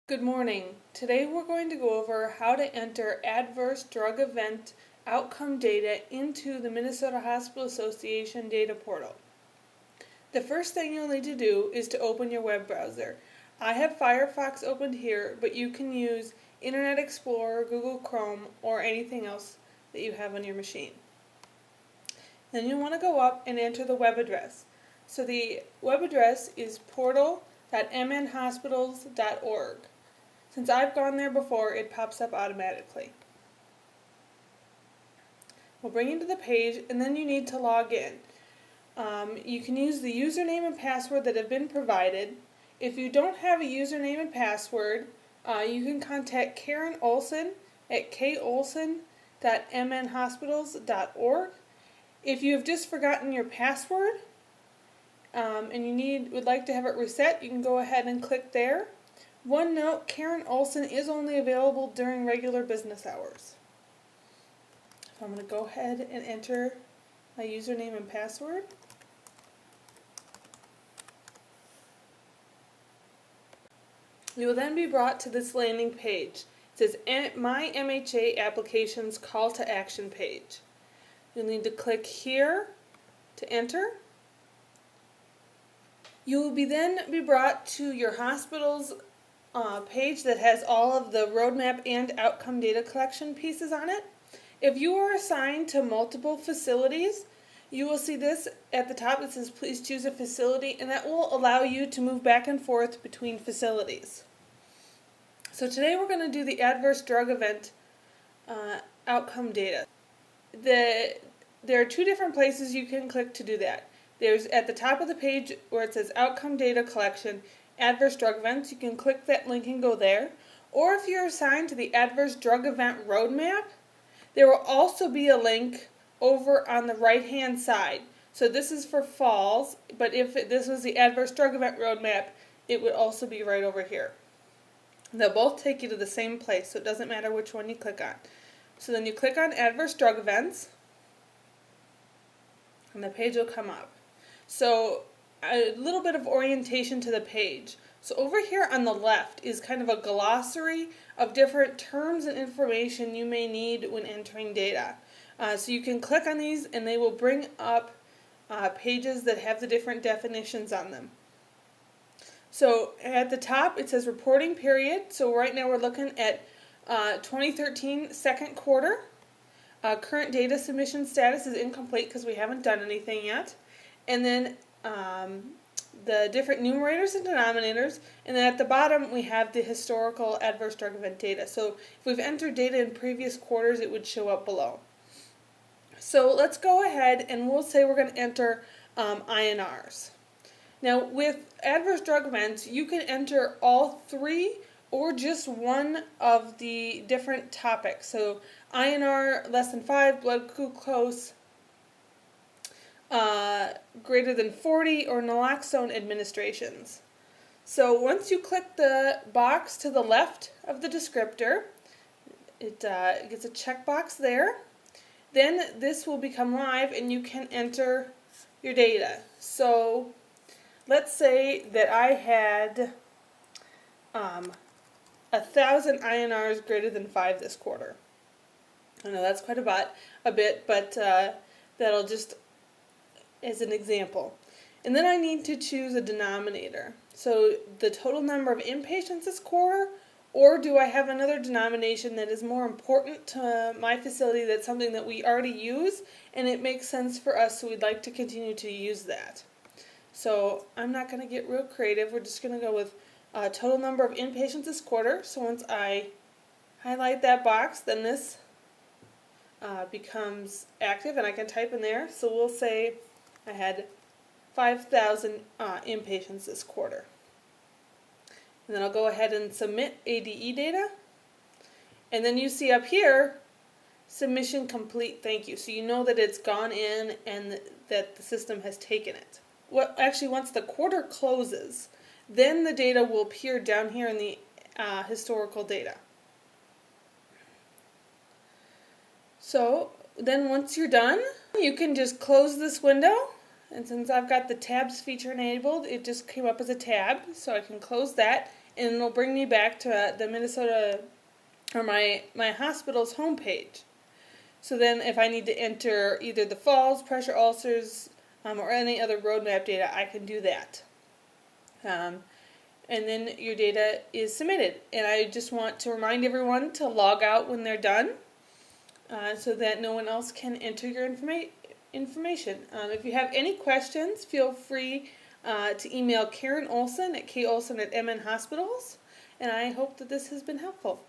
Good morning. Today we're going to go over how to enter adverse drug event outcome data into the Minnesota Hospital Association data portal. The first thing you'll need to do is to open your web browser. I have Firefox opened here, but you can use Internet Explorer, Google Chrome, or anything else that you have on your machine. Then you want to go up and enter the web address. So the web address is portal.mnhospitals.org. Since I've gone there before, it pops up automatically. We'll bring you to the page, and then you need to log in. You can use the username and password that have been provided. If you don't have a username and password, you can contact Karen Olson at kolson.mnhospitals.org. If you have just forgotten your password and you would like to have it reset, you can go ahead and click there. One note, Karen Olson is only available during regular business hours. So I'm going to go ahead and enter my username and password. You will then be brought to this landing page. It says My MHA Applications Call to Action page. You'll need to click here to enter. You will then be brought to your hospital's page that has all of the roadmap and outcome data collection pieces on it. If you are assigned to multiple facilities, you will see this at the top that says please choose a facility, and that will allow you to move back and forth between facilities. So today we're going to do the adverse drug event outcome data. There are two different places you can click to do that. There's at the top of the page where it says outcome data collection, adverse drug events. You can click that link and go there. Or if you're assigned to the adverse drug event roadmap, there will also be a link over on the right hand side. So this is for falls, but if this was the adverse drug event roadmap, it would also be right over here. They'll both take you to the same place, so it doesn't matter which one you click on. So then you click on adverse drug events, and the page will come up. So a little bit of orientation to the page. So over here on the left is kind of a glossary of different terms and information you may need when entering data. So you can click on these and they will bring up pages that have the different definitions on them. So at the top it says reporting period. So right now we're looking at 2013 second quarter. Current data submission status is incomplete because we haven't done anything yet. And then the different numerators and denominators, and then at the bottom we have the historical adverse drug event data. So if we've entered data in previous quarters, it would show up below. So let's go ahead and we'll say we're going to enter INRs. Now with adverse drug events, you can enter all three or just one of the different topics. So INR less than 5, blood glucose greater than 40, or naloxone administrations. So once you click the box to the left of the descriptor, it gets a checkbox there. Then this will become live and you can enter your data. So let's say that I had 1,000 INRs greater than 5 this quarter. I know that's quite a bit, but that'll just as an example. And then I need to choose a denominator. So the total number of inpatients this quarter, or do I have another denomination that is more important to my facility, that's something that we already use and it makes sense for us, so we'd like to continue to use that. So I'm not going to get real creative. We're just going to go with total number of inpatients this quarter. So once I highlight that box, then this becomes active and I can type in there. So we'll say I had 5,000 inpatients this quarter. And then I'll go ahead and submit ADE data. And then you see up here, submission complete, thank you. So you know that it's gone in and that the system has taken it. Actually, once the quarter closes, then the data will appear down here in the historical data. So then once you're done, you can just close this window. And since I've got the tabs feature enabled, it just came up as a tab, so I can close that. and it'll bring me back to the Minnesota, or my hospital's homepage. So then if I need to enter either the falls, pressure ulcers, or any other roadmap data, I can do that. And then your data is submitted. And I just want to remind everyone to log out when they're done, so that no one else can enter your information. If you have any questions, feel free to email Karen Olson at kolson@mnhospitals. And I hope that this has been helpful.